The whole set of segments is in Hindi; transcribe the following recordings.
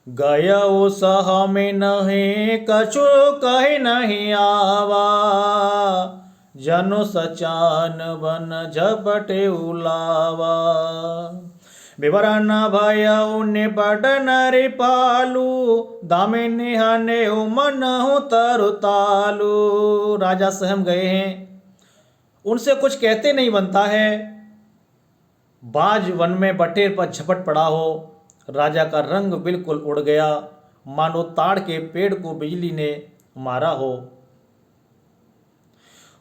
गयो सह में नहीं कछु कहे नहीं आवा, जनु सचान बन झपटे उलावा। विवरण भयउ निपट नरि पालू, दामिनी हने मन हो तरु। राजा सहम गए हैं, उनसे कुछ कहते नहीं बनता है। बाज वन में बटेर पर झपट पड़ा हो। राजा का रंग बिल्कुल उड़ गया, मानो ताड़ के पेड़ को बिजली ने मारा हो।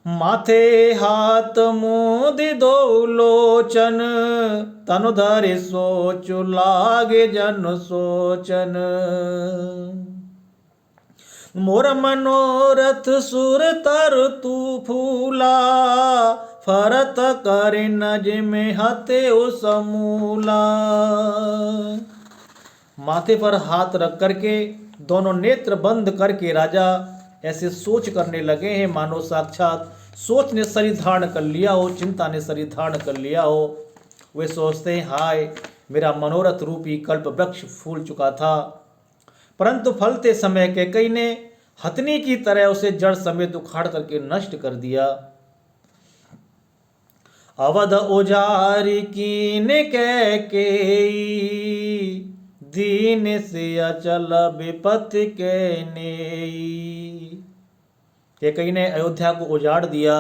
माथे हाथ मुदि दो लोचन, तनु धरि सोचु लागे जन सोचन। मोर मनोरथ सुर तर तू फूला, फरत करे नज में हते समूला। माथे पर हाथ रख करके दोनों नेत्र बंद करके राजा ऐसे सोच करने लगे हैं, मानो साक्षात सोच ने शरीर धारण कर लिया हो, चिंता ने शरीर धारण कर लिया हो। वे सोचते हैं, हाय मेरा मनोरथ रूपी कल्प वृक्ष फूल चुका था, परंतु फलते समय कैकेयी ने हथनी की तरह उसे जड़ समेत उखाड़ करके नष्ट कर दिया। अवध उजारी कीन कैकेयी, दीन से अचल विपत्ति के नेई। कैकेयी ने अयोध्या को उजाड़ दिया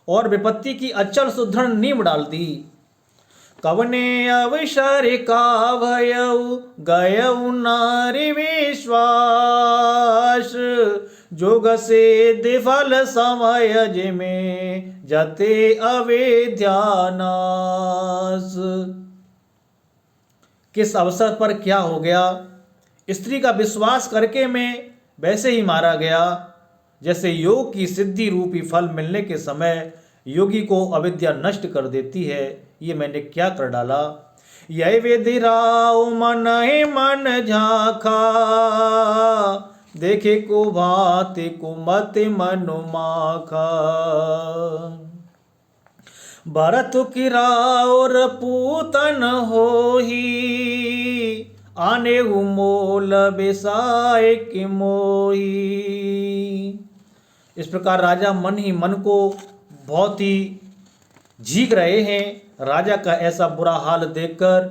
और विपत्ति की अचल सुदृढ़ नींव डाल दी। कवने अवसर का भयउ गयउ नारी विश्वास, जोग से दिफल समय जिमें जते अवेद्या नास। किस अवसर पर क्या हो गया? स्त्री का विश्वास करके मैं वैसे ही मारा गया, जैसे योग की सिद्धि रूपी फल मिलने के समय योगी को अविद्या नष्ट कर देती है। ये मैंने क्या कर डाला? यह विधि राव मन ही मन झांखा, देखे को भांति कुमति मनु माखा। भरत की रावर पूतन होही, आने मोल बेसाय की मोही। इस प्रकार राजा मन ही मन को बहुत ही झीक रहे हैं। राजा का ऐसा बुरा हाल देखकर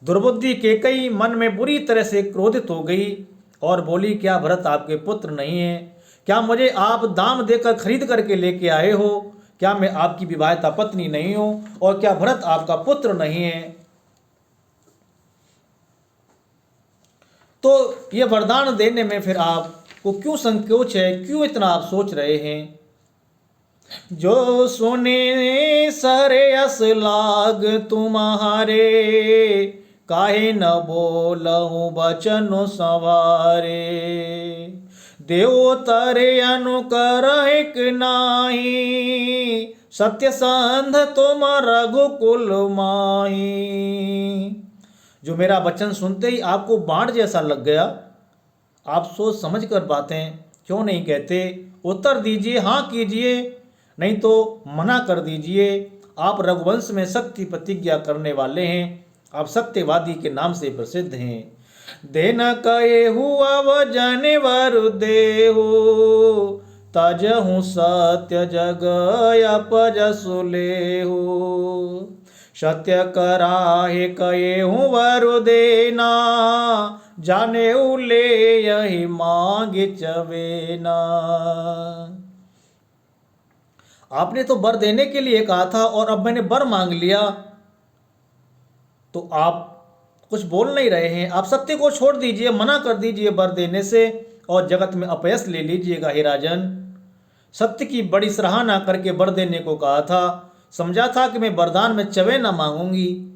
दुर्बुद्धि कैकेयी मन में बुरी तरह से क्रोधित हो गई और बोली, क्या भरत आपके पुत्र नहीं है? क्या मुझे आप दाम देकर खरीद करके लेके आए हो? क्या मैं आपकी विवाहिता पत्नी नहीं हूं? और क्या भरत आपका पुत्र नहीं है? तो ये वरदान देने में फिर आपको क्यों संकोच है? क्यों इतना आप सोच रहे हैं? जो सुने सरयस लाग तुम्हारे, काहे न बोलहु बचनु संवारे। देव तरे अनुकर एक नाही, सत्य संध तुम रघुकुल माही। जो मेरा वचन सुनते ही आपको बाण जैसा लग गया, आप सोच समझ कर बातें क्यों नहीं कहते? उत्तर दीजिए, हाँ कीजिए, नहीं तो मना कर दीजिए। आप रघुवंश में सत्य प्रतिज्ञा करने वाले हैं, आप सत्यवादी के नाम से प्रसिद्ध हैं। देना कहे हुआ व जने वर देहु, तजहु सत्य जग अपजसु लेहु। सत्य कराहे कहे हूँ वर देना, जाने उले यही मांग चवेना। आपने तो वर देने के लिए कहा था और अब मैंने वर मांग लिया, तो आप कुछ बोल नहीं रहे हैं। आप सत्य को छोड़ दीजिए, मना कर दीजिए वर देने से और जगत में अपयश ले लीजिएगा। हे राजन, सत्य की बड़ी सराहना करके वर देने को कहा था, समझा था कि मैं वरदान में चवे न मांगूंगी।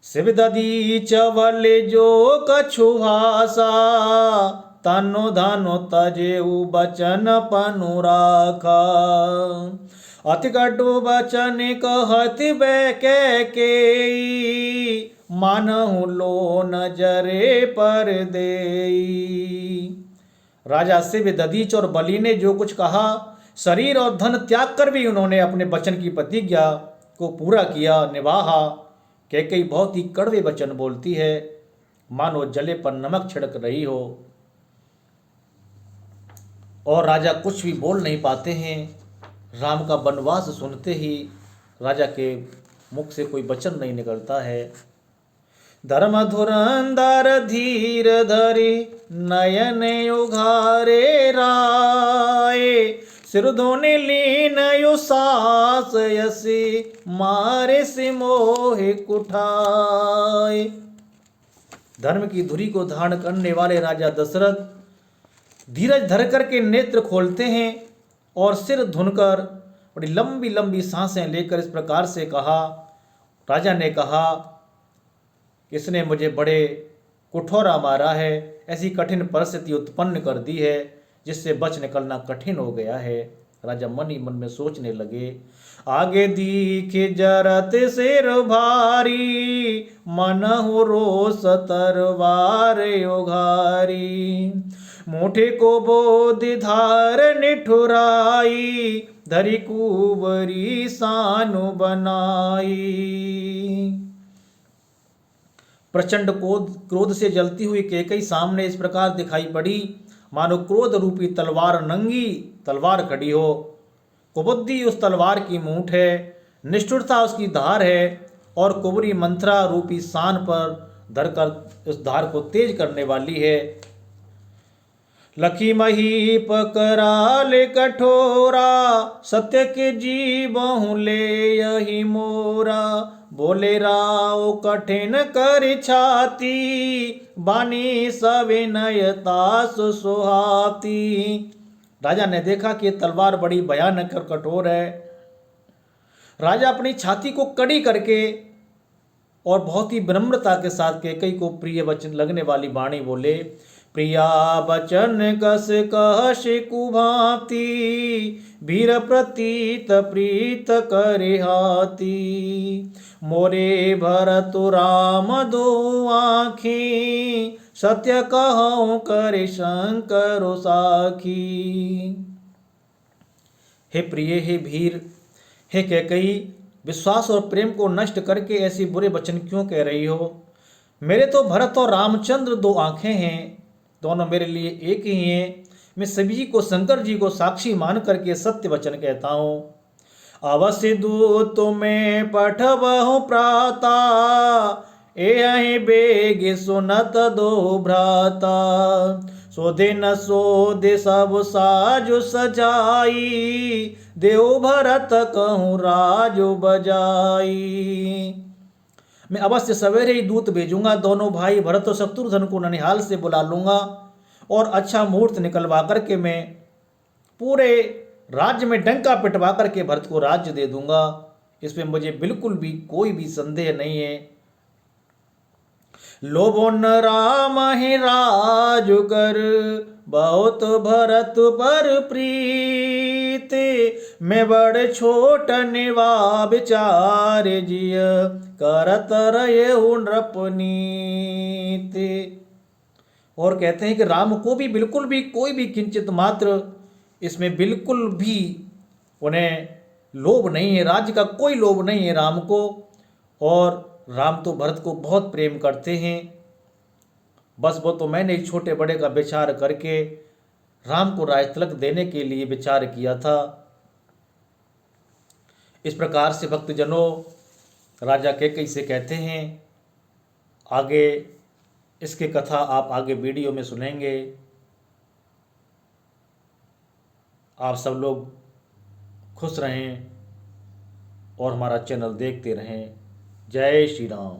शिव ददी चवले जो कछु भाषा, तनु धनु तजेऊ बचन पनु राखा। अति कटु बचन कहति कैकेयी, मानहु लो नजरे पर देई। राजा शिव ददीच और बलि ने जो कुछ कहा, शरीर और धन त्याग कर भी उन्होंने अपने वचन की प्रतिज्ञा को पूरा किया, निभाहा। कैकेयी बहुत ही कड़वे वचन बोलती है, मानो जले पर नमक छिड़क रही हो। और राजा कुछ भी बोल नहीं पाते हैं। राम का वनवास सुनते ही राजा के मुख से कोई वचन नहीं निकलता है। धर्म धुरंधर धीर धरि नयन उघारे राय, सिर धोने लीन यु सास यसी मारे से मोहे कुठाय। धर्म की धुरी को धारण करने वाले राजा दशरथ धीरज धर करके नेत्र खोलते हैं और सिर धुनकर बड़ी लंबी लंबी सांसें लेकर इस प्रकार से कहा। राजा ने कहा, इसने मुझे बड़े कुठौरा मारा है, ऐसी कठिन परिस्थिति उत्पन्न कर दी है जिससे बच निकलना कठिन हो गया है। राजा मन ही मन में सोचने लगे, आगे दीखे जरत सिर भारी, मन हो रोस तरवार उघारी, मोठे को बोध धार निठुराई, धरी कुबरी सानु बनाई। प्रचंड क्रोध से जलती हुई कैकई सामने इस प्रकार दिखाई पड़ी, मानो क्रोध रूपी तलवार, नंगी तलवार खड़ी हो। कुबुद्धि उस तलवार की मूठ है, निष्ठुरता उसकी धार है, और कुबरी मंत्रा रूपी सान पर धरकर उस धार को तेज करने वाली है। लखी महीप कराल कठोरा, सत्य के जीवहु ले यही मोरा, बोले राव कठिन कर छाती, बानी सविनयता सुहाती। राजा ने देखा कि तलवार बड़ी भयानक और कठोर है। राजा अपनी छाती को कड़ी करके और बहुत ही विनम्रता के साथ कैकई को प्रिय वचन लगने वाली वाणी बोले, प्रिया बचन कस कहश कुभाती, भीर प्रतीत प्रीत करिहाती, मोरे भरत राम दो आँखी, सत्य कहूँ करे शंकर साखी। हे प्रिय, हे भीर, हे कैकई, विश्वास और प्रेम को नष्ट करके ऐसे बुरे वचन क्यों कह रही हो? मेरे तो भरत और रामचंद्र दो आंखें हैं, दोनों मेरे लिए एक ही हैं। मैं सभी को, शंकर जी को साक्षी मान करके सत्य वचन कहता हूँ। अवश्य दूत तुम्हें पठबहु प्राता, एहि बेग सुनत दो भ्राता, सोधे न सोधे सब साजु सजाई, देव भरत कहूँ राजु बजाई। मैं अवश्य सवेरे ही दूत भेजूंगा, दोनों भाई भरत और शत्रुघ्न को ननिहाल से बुला लूंगा और अच्छा मुहूर्त निकलवा करके मैं पूरे राज्य में डंका पिटवा करके भरत को राज्य दे दूंगा। इसमें मुझे बिल्कुल भी कोई भी संदेह नहीं है। लोभो न राम ही राजु कर, बहुत भरत पर प्रीत, मैं बड़ छोट निवा विचार जिय, करत रहे नृपनीत। और कहते हैं कि राम को भी बिल्कुल भी कोई भी किंचित मात्र इसमें बिल्कुल भी उन्हें लोभ नहीं है, राज्य का कोई लोभ नहीं है राम को। और राम तो भरत को बहुत प्रेम करते हैं। बस वो तो मैंने एक छोटे बड़े का विचार करके राम को राज तिलक देने के लिए विचार किया था। इस प्रकार से भक्तजनों राजा कैकई से कहते हैं। आगे इसकी कथा आप आगे वीडियो में सुनेंगे। आप सब लोग खुश रहें और हमारा चैनल देखते रहें। जय श्री राम।